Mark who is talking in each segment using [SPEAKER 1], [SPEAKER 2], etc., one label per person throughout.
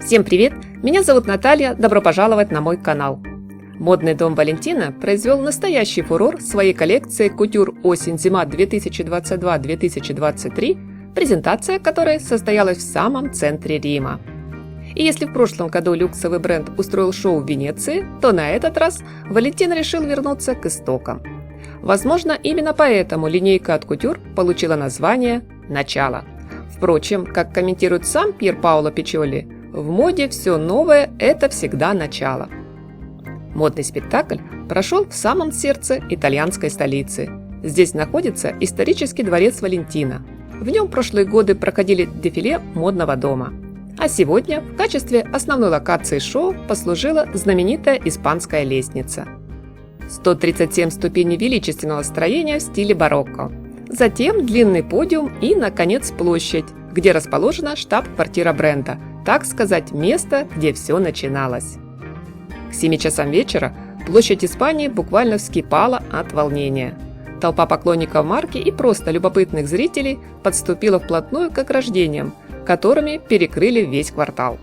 [SPEAKER 1] Всем привет! Меня зовут Наталья, добро пожаловать на мой канал. Модный дом Валентина произвел настоящий фурор своей коллекцией кутюр осень-зима 2022-2023, презентация которой состоялась в самом центре Рима. И если в прошлом году люксовый бренд устроил шоу в Венеции, то на этот раз Валентин решил вернуться к истокам. Возможно, именно поэтому линейка от кутюр получила название «Начало». Впрочем, как комментирует сам Пьер Паоло Пиччоли, в моде все новое – это всегда начало. Модный спектакль прошел в самом сердце итальянской столицы. Здесь находится исторический дворец Валентина. В нем прошлые годы проходили дефиле модного дома. А сегодня в качестве основной локации шоу послужила знаменитая испанская лестница. 137 ступеней величественного строения в стиле барокко. Затем длинный подиум и, наконец, площадь, где расположена штаб-квартира бренда, так сказать, место, где все начиналось. К 7 часам вечера площадь Испании буквально вскипала от волнения. Толпа поклонников марки и просто любопытных зрителей подступила вплотную к ограждениям, которыми перекрыли весь квартал.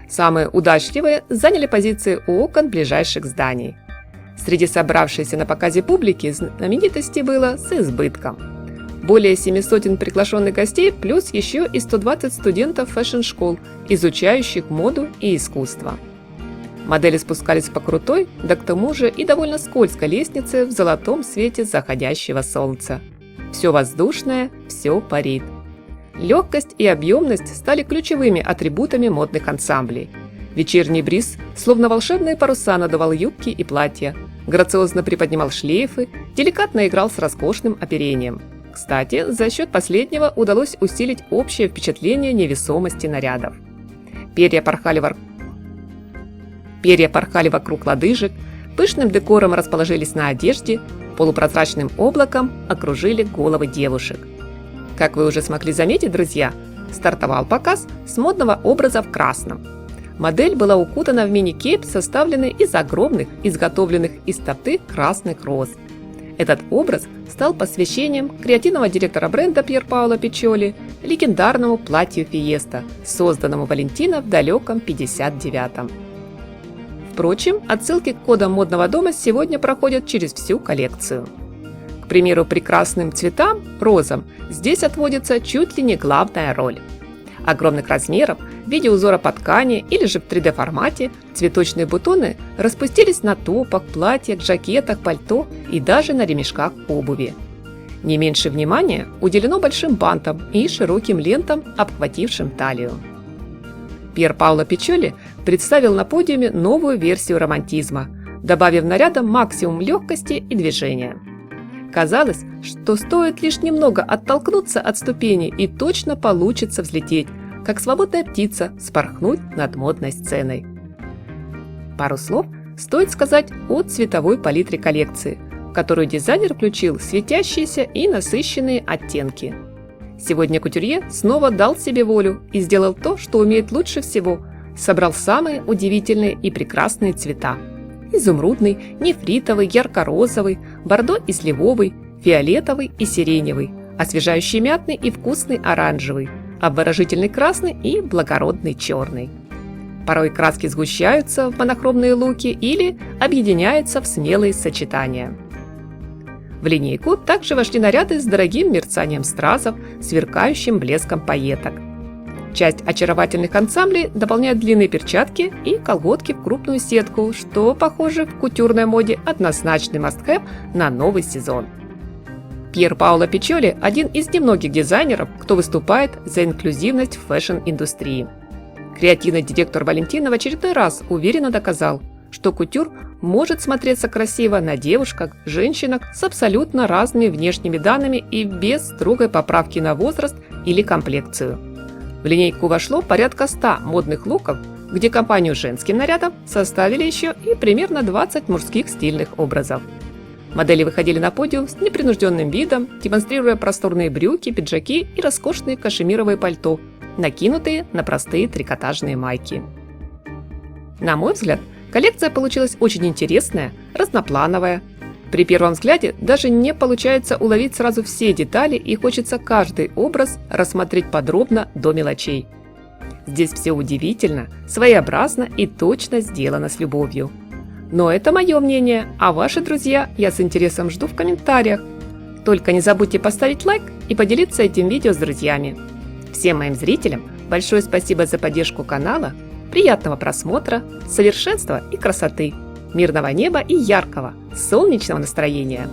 [SPEAKER 1] Самые удачливые заняли позиции у окон ближайших зданий. Среди собравшейся на показе публики знаменитостей было с избытком. Более 700 приглашенных гостей, плюс еще и 120 студентов фэшн-школ, изучающих моду и искусство. Модели спускались по крутой, да к тому же и довольно скользкой лестнице в золотом свете заходящего солнца. Все воздушное, все парит. Легкость и объемность стали ключевыми атрибутами модных ансамблей. Вечерний бриз, словно волшебные паруса, надувал юбки и платья, грациозно приподнимал шлейфы, деликатно играл с роскошным оперением. Кстати, за счет последнего удалось усилить общее впечатление невесомости нарядов. Перья порхали вокруг лодыжек, пышным декором расположились на одежде, полупрозрачным облаком окружили головы девушек. Как вы уже смогли заметить, друзья, стартовал показ с модного образа в красном. Модель была укутана в мини-кейп, составленный из огромных, изготовленных из тофты красных роз. Этот образ стал посвящением креативного директора бренда Пьер Паоло Пиччоли легендарному платью Фиеста, созданному Валентино в далеком 59-м. Впрочем, отсылки к кодам модного дома сегодня проходят через всю коллекцию. К примеру, прекрасным цветам, розам, здесь отводится чуть ли не главная роль. Огромных размеров, в виде узора по ткани или же в 3D-формате, цветочные бутоны распустились на топах, платьях, жакетах, пальто и даже на ремешках обуви. Не меньше внимания уделено большим бантам и широким лентам, обхватившим талию. Пьер Паоло Пиччоли представил на подиуме новую версию романтизма, добавив нарядам максимум легкости и движения. Казалось, что стоит лишь немного оттолкнуться от ступени, и точно получится взлететь, как свободная птица вспорхнуть над модной сценой. Пару слов стоит сказать о цветовой палитре коллекции, в которую дизайнер включил светящиеся и насыщенные оттенки. Сегодня кутюрье снова дал себе волю и сделал то, что умеет лучше всего – собрал самые удивительные и прекрасные цвета. Изумрудный, нефритовый, ярко-розовый, бордо и сливовый, фиолетовый и сиреневый, освежающий мятный и вкусный оранжевый, обворожительный красный и благородный черный. Порой краски сгущаются в монохромные луки или объединяются в смелые сочетания. В линейку также вошли наряды с дорогим мерцанием стразов, сверкающим блеском пайеток. Часть очаровательных ансамблей дополняют длинные перчатки и колготки в крупную сетку, что, похоже, в кутюрной моде однозначный must-have на новый сезон. Пьер Паоло Пиччоли – один из немногих дизайнеров, кто выступает за инклюзивность в фэшн-индустрии. Креативный директор Валентино в очередной раз уверенно доказал, что кутюр может смотреться красиво на девушках, женщинах с абсолютно разными внешними данными и без строгой поправки на возраст или комплекцию. В линейку вошло порядка 100 модных луков, где компанию женским нарядом составили еще и примерно 20 мужских стильных образов. Модели выходили на подиум с непринужденным видом, демонстрируя просторные брюки, пиджаки и роскошные кашемировые пальто, накинутые на простые трикотажные майки. На мой взгляд, коллекция получилась очень интересная, разноплановая. При первом взгляде даже не получается уловить сразу все детали, и хочется каждый образ рассмотреть подробно до мелочей. Здесь все удивительно, своеобразно и точно сделано с любовью. Но это мое мнение, а ваши, друзья, я с интересом жду в комментариях. Только не забудьте поставить лайк и поделиться этим видео с друзьями. Всем моим зрителям большое спасибо за поддержку канала, приятного просмотра, совершенства и красоты, мирного неба и яркого, солнечного настроения!